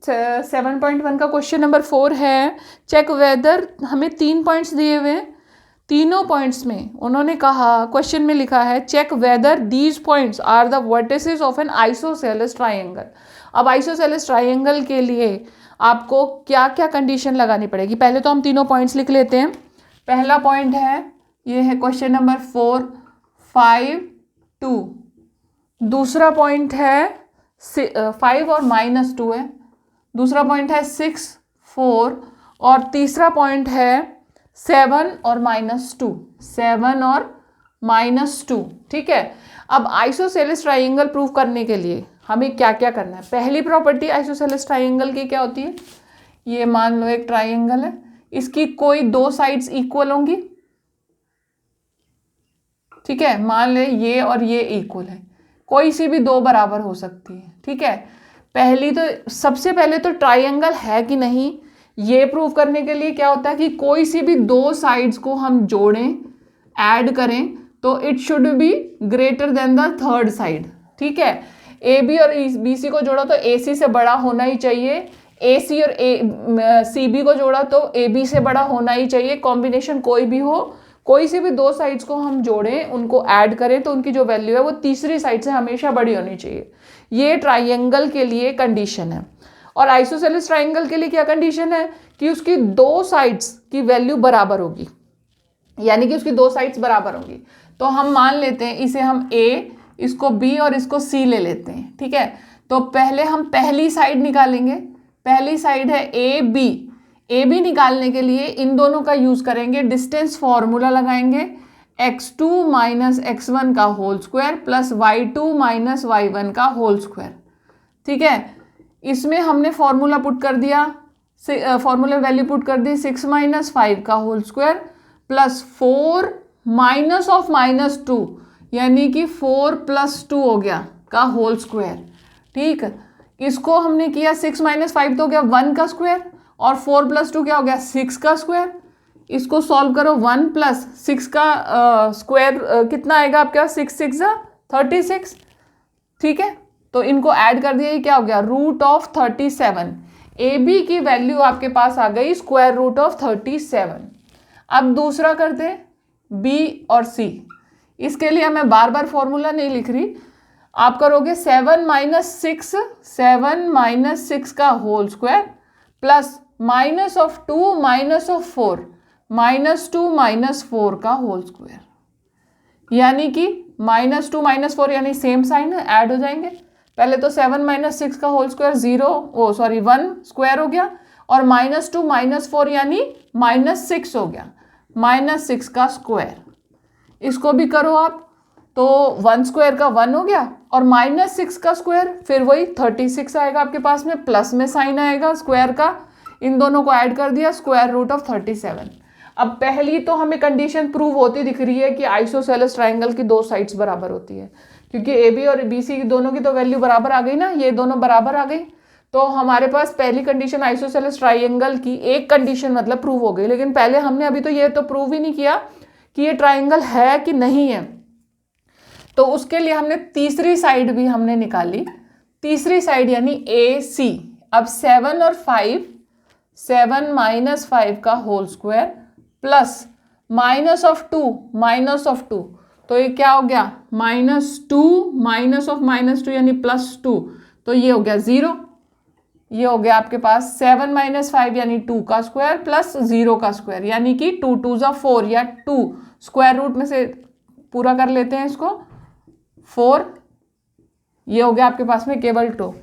7.1 का question number 4 है, check weather, हमें 3 पॉइंट्स दिए हुए हैं, तीनों पॉइंट्स में उन्होंने कहा, क्वेश्चन में लिखा है check whether these points are the vertices of an isosceles triangle. अब आइसोसेलेस ट्राइंगल के लिए आपको क्या क्या कंडीशन लगानी पड़ेगी, पहले तो हम तीनों पॉइंट्स लिख लेते हैं। पहला पॉइंट है, ये है क्वेश्चन नंबर 4, 5, 2। दूसरा पॉइंट है 5 और -2 है। दूसरा पॉइंट है 6, 4 और तीसरा पॉइंट है 7 और -2, 7 और -2। ठीक है। अब आइसोसेलेस ट्राइंगल प्रूव करने के लिए हमें क्या क्या करना है। पहली प्रॉपर्टी आइसोसेलेस ट्राइंगल की क्या होती है, ये मान लो एक ट्राइंगल है, इसकी कोई दो साइड्स इक्वल होंगी। ठीक है, मान ले ये और ये इक्वल है, कोई सी भी दो बराबर हो सकती है। ठीक है, पहली तो सबसे पहले तो ट्राइंगल है कि नहीं ये प्रूव करने के लिए क्या होता है कि कोई सी भी दो साइड्स को हम जोड़ें, ऐड करें, तो it should be greater than the third side. ठीक है, ए बी और बी सी को जोड़ा तो ए सी से बड़ा होना ही चाहिए, ए सी और सी बी को जोड़ा तो ए बी से बड़ा होना ही चाहिए। कॉम्बिनेशन कोई भी हो, कोई सी भी दो साइड्स को हम जोड़ें, उनको ऐड करें तो उनकी जो वैल्यू है वो तीसरी साइड से हमेशा बड़ी होनी चाहिए। ये ट्राइंगल के लिए कंडीशन है। और आइसोसेलेस ट्राइंगल के लिए क्या कंडीशन है कि उसकी दो साइड्स की वैल्यू बराबर होगी, यानी कि उसकी दो साइड्स बराबर होंगी। तो हम मान लेते हैं इसे हम ए, इसको बी और इसको सी ले लेते हैं। ठीक है, तो पहले हम पहली साइड निकालेंगे। पहली साइड है ए बी। ए बी निकालने के लिए इन दोनों का यूज करेंगे, डिस्टेंस फॉर्मूला लगाएंगे, x2 माइनस x1 का whole square plus y2 minus y1 का होल स्क्वायर। ठीक है, इसमें हमने फॉर्मूला पुट कर दिया, फॉर्मूला वैल्यू पुट कर दी 6 माइनस 5 का whole square plus 4 minus of -2, यानी कि 4 + 2 हो गया का होल स्क्वायर। ठीक, इसको हमने किया 6 माइनस 5 तो हो गया 1 का स्क्वायर और 4 + 2 क्या हो गया 6 का स्क्वायर। इसको सॉल्व करो, 1 + 6 का स्क्वायर कितना आएगा आपके पास, 6 6 36। ठीक है, तो इनको ऐड कर दिया, ये क्या हो गया √37। ए बी की वैल्यू आपके पास आ गई √37। अब दूसरा करते हैं बी और सी। इसके लिए मैं बार बार फॉर्मूला नहीं लिख रही, आप करोगे 7 माइनस 6 का होल स्क्वायर प्लस -2 -4 -2 -4 का होल स्क्वायर, यानी कि -2 -4 यानी सेम साइन है, ऐड हो जाएंगे। पहले तो 7 - 6 का होल स्क्वायर 1 स्क्वायर हो गया और -2 -4 यानी -6 हो गया, -6 का स्क्वायर। इसको भी करो आप, तो 1 स्क्वायर का 1 हो गया और -6 का स्क्वायर फिर वही 36 आएगा आपके पास में, प्लस में साइन आएगा स्क्वायर का, इन दोनों को ऐड कर दिया √37। अब पहली तो हमें कंडीशन प्रूव होती दिख रही है कि आइसोसेलेस ट्राइंगल की दो साइड्स बराबर होती है, क्योंकि ए बी और बी सी दोनों की तो वैल्यू बराबर आ गई ना, ये दोनों बराबर आ गई। तो हमारे पास पहली कंडीशन आइसोसेलेस ट्राइंगल की एक कंडीशन मतलब प्रूव हो गई। लेकिन पहले हमने अभी तो ये तो प्रूव ही नहीं किया कि ये ट्राइंगल है कि नहीं है, तो उसके लिए हमने तीसरी साइड भी हमने निकाली। तीसरी साइड यानी ए सी। अब 7 और 5, 7 - 5 का होल स्क्वायर प्लस -2 तो ये क्या हो गया -2 -2 यानी +2, तो ये हो गया 0। ये हो गया आपके पास 7 - 5 यानी 2 का स्क्वायर प्लस 0 का स्क्वायर, यानी कि 2 2 4 या 2 स्क्वायर रूट में से पूरा कर लेते हैं इसको 4। ये हो गया आपके पास में केवल 2।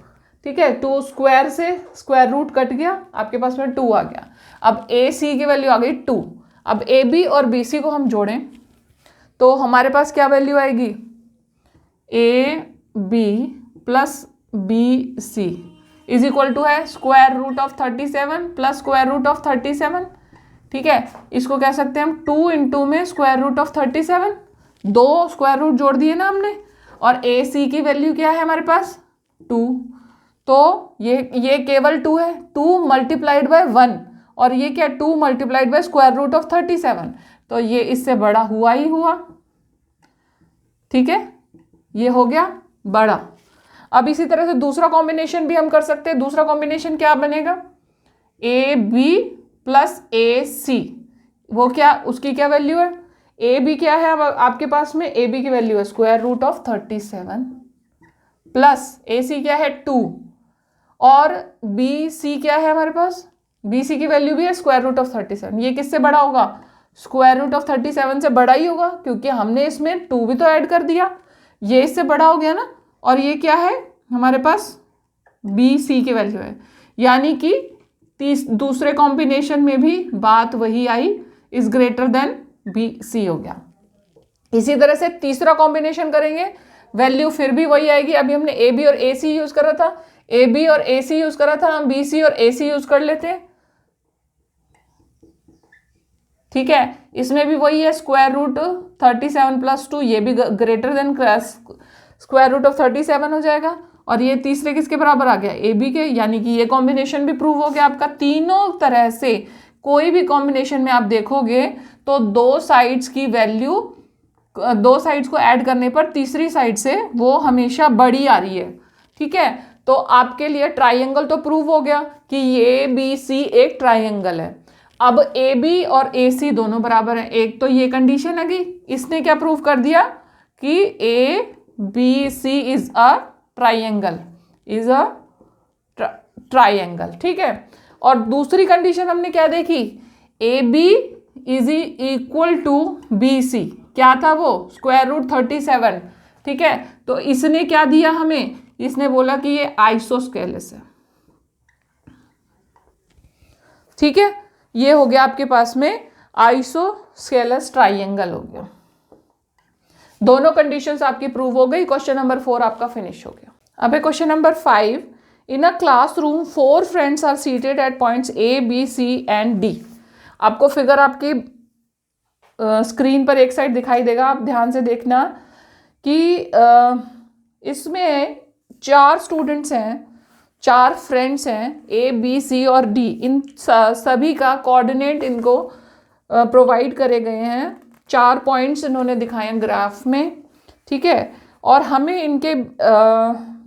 ठीक है, 2 स्क्वायर से स्क्वायर रूट कट गया, आपके पास में 2 आ गया। अब ए सी की वैल्यू आ गई 2। अब ए बी और बी सी को हम जोड़ें तो हमारे पास क्या वैल्यू आएगी, A B plus B C is equal to है √37 प्लस √37। ठीक है, इसको कह सकते हैं हम 2 × में √37, दो स्क्वायर रूट जोड़ दिए ना हमने, और ए सी की वैल्यू क्या है हमारे पास 2, तो ये केवल 2 है, 2 × 1 और ये क्या 2 × √37, तो ये इससे बड़ा हुआ ही हुआ। ठीक है, ये हो गया बड़ा। अब इसी तरह से दूसरा कॉम्बिनेशन भी हम कर सकते हैं। दूसरा कॉम्बिनेशन क्या बनेगा, ए बी प्लस ए सी। वो क्या, उसकी क्या वैल्यू है, ए बी क्या है अब आपके पास में, ए बी की वैल्यू है स्क्वायर रूट ऑफ 37 प्लस ए सी क्या है 2, और बी सी क्या है हमारे पास, बी सी की वैल्यू भी है स्क्वायर रूट ऑफ 37। ये किससे बड़ा होगा, स्क्वायर रूट ऑफ 37 से बड़ा ही होगा, क्योंकि हमने इसमें 2 भी तो ऐड कर दिया, ये इससे बड़ा हो गया ना। और ये क्या है हमारे पास, बी सी की वैल्यू है, यानी कि दूसरे कॉम्बिनेशन में भी बात वही आई, is greater than B C हो गया। इसी तरह से तीसरा कॉम्बिनेशन करेंगे, वैल्यू फिर भी वही आएगी। अभी हमने ए बी और ए सी यूज करा था, ए बी और ए सी यूज करा था, हम बी सी और ए सी यूज कर लेते हैं, ठीक है। इसमें भी वही है स्क्वायर रूट 37 प्लस 2, ये भी greater than square root of 37 हो जाएगा। और ये तीसरे किसके बराबर आ गया, ए बी के, यानी कि ये कॉम्बिनेशन भी प्रूव हो गया आपका। तीनों तरह से कोई भी कॉम्बिनेशन में आप देखोगे तो दो साइड्स की वैल्यू, दो साइड्स को ऐड करने पर तीसरी साइड से वो हमेशा बड़ी आ रही है, ठीक है। तो आपके लिए ट्राइंगल तो प्रूव हो गया कि ये बी सी एक ट्राइंगल है। अब ए बी और ए सी दोनों बराबर हैं, एक तो ये कंडीशन है कि इसने क्या प्रूव कर दिया कि A B C is a triangle, is a triangle, ठीक है। और दूसरी कंडीशन हमने क्या देखी, A B is equal to B C, क्या था वो, स्क्वायर रूट 37, ठीक है। तो इसने क्या दिया हमें, इसने बोला कि ये आइसोस्केलस है, ठीक है। ये हो गया आपके पास में आइसोस्केलस ट्राइंगल हो गया। दोनों कंडीशंस आपकी प्रूव हो गई। क्वेश्चन नंबर 4 आपका फिनिश हो गया। अब है question number 5। In a classroom 4 friends are seated at points A B C and D. आपको फिगर आपकी स्क्रीन पर एक साइड दिखाई देगा, आप ध्यान से देखना कि इसमें 4 स्टूडेंट्स हैं, 4 फ्रेंड्स हैं, ए बी सी और डी। इन सभी का कोऑर्डिनेट इनको प्रोवाइड करे गए हैं, 4 पॉइंट्स इन्होंने दिखाए हैं ग्राफ में, ठीक है। और हमें इनके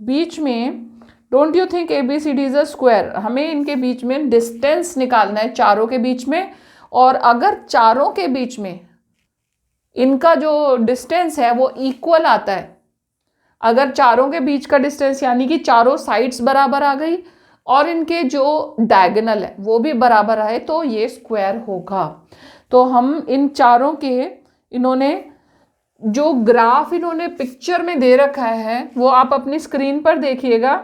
बीच में, don't you think A B C D is a square, हमें इनके बीच में डिस्टेंस निकालना है, चारों के बीच में। और अगर चारों के बीच में इनका जो डिस्टेंस है वो इक्वल आता है, अगर चारों के बीच का डिस्टेंस यानी कि चारों साइड्स बराबर आ गई और इनके जो डायगोनल है वो भी बराबर आए, तो ये स्क्वायर होगा। तो हम इन चारों के, इन्होंने जो ग्राफ इन्होंने पिक्चर में दे रखा है वो आप अपनी स्क्रीन पर देखिएगा,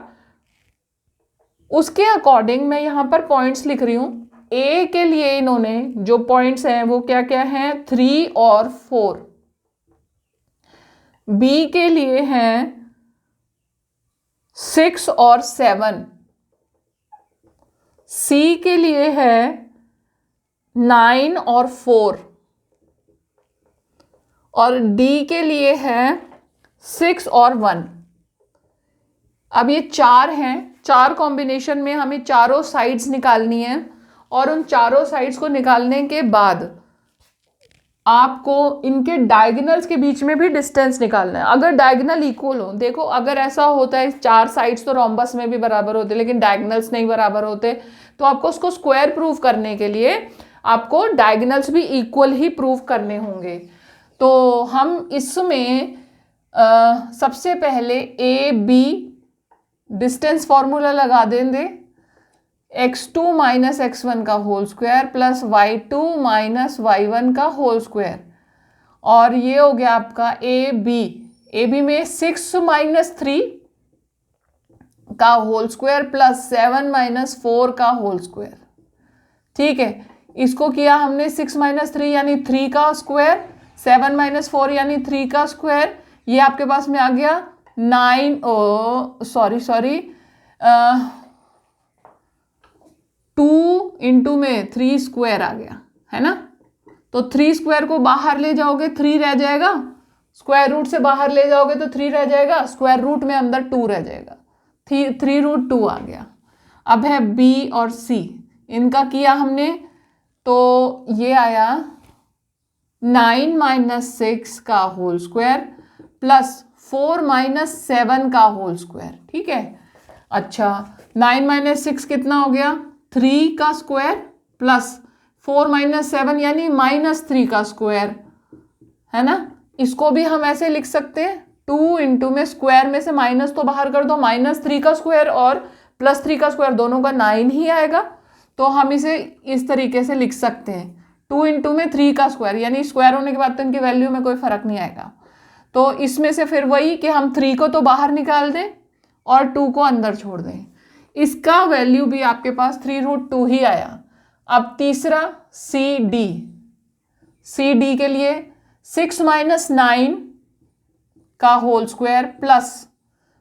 उसके अकॉर्डिंग मैं यहाँ पर पॉइंट्स लिख रही हूँ। ए के लिए इन्होंने जो पॉइंट्स हैं वो क्या क्या हैं, 3 और 4। बी के लिए हैं 6 और 7। सी के लिए है 9 और 4। और डी के लिए है 6 और 1। अब ये 4 हैं, 4 कॉम्बिनेशन में हमें चारों साइड्स निकालनी है, और उन चारों साइड्स को निकालने के बाद आपको इनके डायगोनल्स के बीच में भी डिस्टेंस निकालना है। अगर डायगोनल इक्वल हो, देखो अगर ऐसा होता है 4 साइड्स तो रोम्बस में भी बराबर होते लेकिन डायगोनल्स नहीं बराबर होते, तो आपको उसको स्क्वायर प्रूव करने के लिए आपको डायगोनल्स भी इक्वल ही प्रूव करने होंगे। तो हम इसमें सबसे पहले ए बी डिस्टेंस फॉर्मूला लगा देंगे, x2 माइनस x1 का whole square plus y2 minus y1 का होल स्क्वायर। और ये हो गया आपका ए बी में 6 माइनस 3 का होल स्क्वायर प्लस 7 माइनस 4 का होल स्क्वायर, ठीक है। इसको किया हमने 6 माइनस 3 यानी 3 का स्क्वायर, 7 माइनस 4 यानी 3 का स्क्वायर। ये आपके पास में आ गया 2 इंटू में 3 स्क्वायर आ गया, है ना। तो 3 स्क्वायर को बाहर ले जाओगे 3 रह जाएगा, स्क्वायर रूट से बाहर ले जाओगे तो 3 रह जाएगा, स्क्वायर रूट में अंदर 2 रह जाएगा, 3 रूट 2 आ गया। अब है बी और सी, इनका किया हमने तो ये आया 9 माइनस 6 का होल स्क्वायर प्लस 4 माइनस 7 का होल स्क्वायर, ठीक है। अच्छा 9 माइनस 6 कितना हो गया, 3 का स्क्वायर प्लस 4 माइनस 7 यानी -3 का स्क्वायर, है ना। इसको भी हम ऐसे लिख सकते हैं 2 इंटू में स्क्वायर में से माइनस तो बाहर कर दो, -3 का स्क्वायर और +3 का स्क्वायर दोनों का 9 ही आएगा, तो हम इसे इस तरीके से लिख सकते हैं 2 इंटू में 3 का स्क्वायर, यानी स्क्वायर होने के बाद तो इनकी वैल्यू में कोई फर्क नहीं आएगा। तो इसमें से फिर वही कि हम 3 को तो बाहर निकाल दें और 2 को अंदर छोड़ दें, इसका वैल्यू भी आपके पास 3√2 ही आया। अब तीसरा सी डी के लिए 6 माइनस 9 का होल स्क्वायर प्लस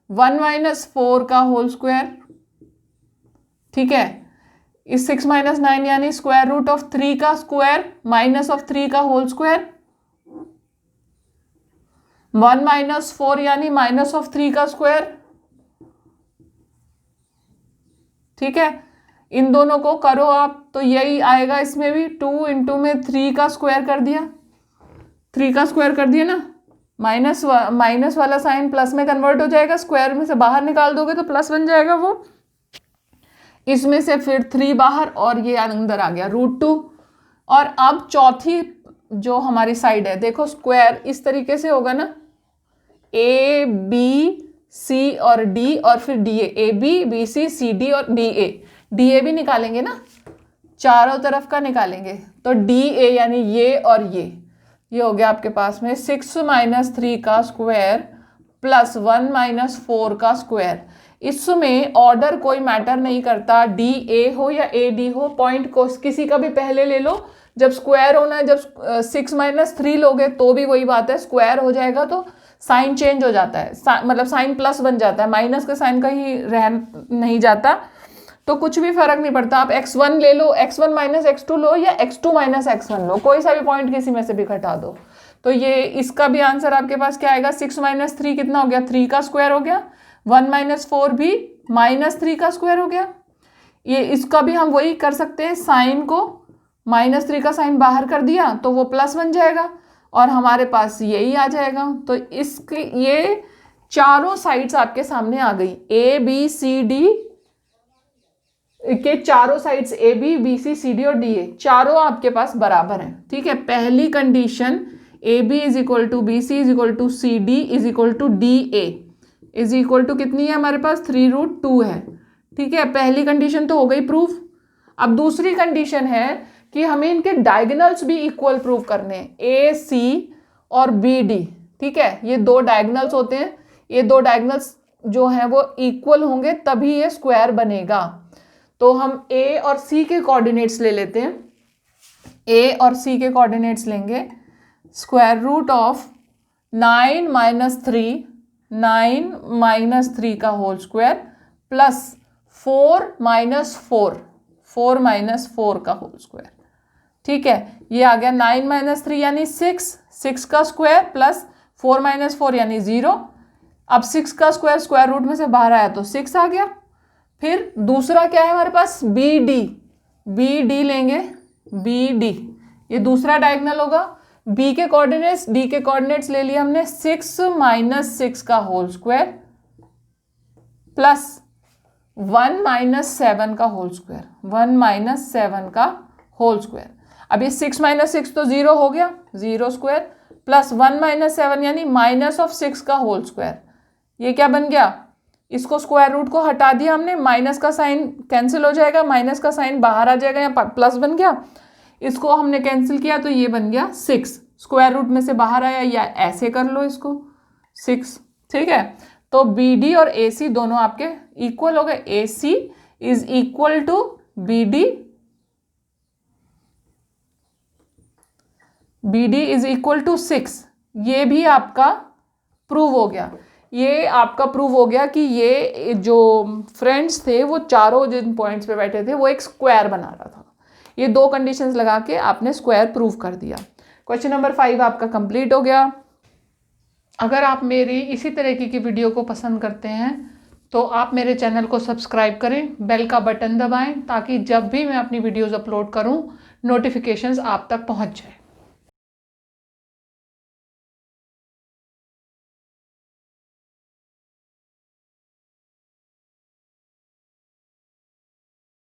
1 माइनस 4 का होल स्क्वायर, ठीक है। इस 6 माइनस 9 यानी स्क्वायर रूट ऑफ 3 का स्क्वायर माइनस ऑफ 3 का होल स्क्वायर, 1 माइनस 4 यानी माइनस ऑफ 3 का स्क्वायर, ठीक है। इन दोनों को करो आप तो यही आएगा, इसमें भी 2 इंटू में 3 का स्क्वायर कर दिया, 3 का स्क्वायर कर दिया ना, माइनस वाला साइन प्लस में कन्वर्ट हो जाएगा, स्क्वायर में से बाहर निकाल दोगे तो प्लस बन जाएगा वो, इसमें से फिर 3 बाहर और ये अंदर आ गया √2। और अब चौथी जो हमारी साइड है, देखो स्क्वायर इस तरीके से होगा ना, ए बी सी और डी और फिर D A B B C C D और डी ए भी निकालेंगे ना, चारों तरफ का निकालेंगे तो डी ए यानी ये और ये हो गया आपके पास में 6 माइनस 3 का स्क्वायर प्लस 1 माइनस 4 का स्क्वायर। इसमें ऑर्डर कोई मैटर नहीं करता, डी ए हो या ए डी हो, पॉइंट को किसी का भी पहले ले लो, जब स्क्वायर होना है, जब 6 माइनस 3 लोगे तो भी वही बात है, स्क्वायर हो जाएगा तो साइन चेंज हो जाता है, मतलब साइन प्लस बन जाता है, माइनस का साइन कहीं रह नहीं जाता, तो कुछ भी फर्क नहीं पड़ता। आप x1 ले लो, x1 माइनस x2 लो या x2 माइनस x1 लो, कोई सा भी पॉइंट किसी में से भी घटा दो, तो ये इसका भी आंसर आपके पास क्या आएगा, 6 माइनस 3 कितना हो गया, 3 का स्क्वायर हो गया, 1 माइनस 4 भी -3 का स्क्वायर हो गया। ये इसका भी हम वही कर सकते हैं, साइन को -3 का साइन बाहर कर दिया तो वो प्लस बन जाएगा और हमारे पास यही आ जाएगा। तो इसके ये चारों साइड्स आपके सामने आ गई, ए बी सी डी के चारों sides A B B C C D और डी ए चारों आपके पास बराबर हैं, ठीक है। पहली condition A B is equal to B C is equal to C D is equal to D A is equal to कितनी है हमारे पास, 3√2 है, ठीक है। पहली कंडीशन तो हो गई प्रूफ। अब दूसरी कंडीशन है कि हमें इनके डायगोनल्स भी इक्वल प्रूव करने हैं, ए सी और बी डी, ठीक है। ये 2 डायगोनल्स होते हैं, ये 2 डायगोनल्स जो हैं वो इक्वल होंगे तभी ये स्क्वायर बनेगा। तो हम ए और सी के कोऑर्डिनेट्स ले लेते हैं, ए और सी के कोऑर्डिनेट्स लेंगे, स्क्वायर रूट ऑफ 9 माइनस 3 का होल स्क्वायर प्लस 4 माइनस 4 का होल स्क्वायर, ठीक है। ये आ गया 9 माइनस 3 यानी 6 का स्क्वायर प्लस 4 माइनस 4 यानी 0। अब 6 का स्क्वायर स्क्वायर रूट में से बाहर आया तो 6 आ गया। फिर दूसरा क्या है हमारे पास, बी डी लेंगे, बी डी ये दूसरा डायगोनल होगा। बी के कोऑर्डिनेट्स डी के कोऑर्डिनेट्स ले लिए हमने, 6 माइनस 6 का होल स्क्वायर प्लस 1 माइनस 7 का होल स्क्वायर, 1 माइनस 7 का होल स्क्वायर। अब ये 6 माइनस 6 तो 0 हो गया, 0 स्क्वायर प्लस 1 माइनस 7 यानी माइनस ऑफ 6 का होल स्क्वायर। ये क्या बन गया, इसको स्क्वायर रूट को हटा दिया हमने, माइनस का साइन कैंसिल हो जाएगा, माइनस का साइन बाहर आ जाएगा, यहाँ प्लस बन गया, इसको हमने कैंसिल किया तो ये बन गया 6, स्क्वायर रूट में से बाहर आया, या ऐसे कर लो इसको 6, ठीक है। तो बी डी और ए सी दोनों आपके इक्वल हो गए, A C is equal to B D is equal to 6। ये भी आपका प्रूव हो गया, ये आपका प्रूव हो गया कि ये जो फ्रेंड्स थे वो चारों जिन पॉइंट्स पे बैठे थे वो एक स्क्वायर बना रहा था। ये 2 कंडीशंस लगा के आपने स्क्वायर प्रूव कर दिया। क्वेश्चन नंबर 5 आपका कंप्लीट हो गया। अगर आप मेरी इसी तरीके की वीडियो को पसंद करते हैं तो आप मेरे चैनल को सब्सक्राइब करें, बेल का बटन दबाएं ताकि जब भी मैं अपनी वीडियोस अपलोड करूं नोटिफिकेशंस आप तक पहुंच जाए।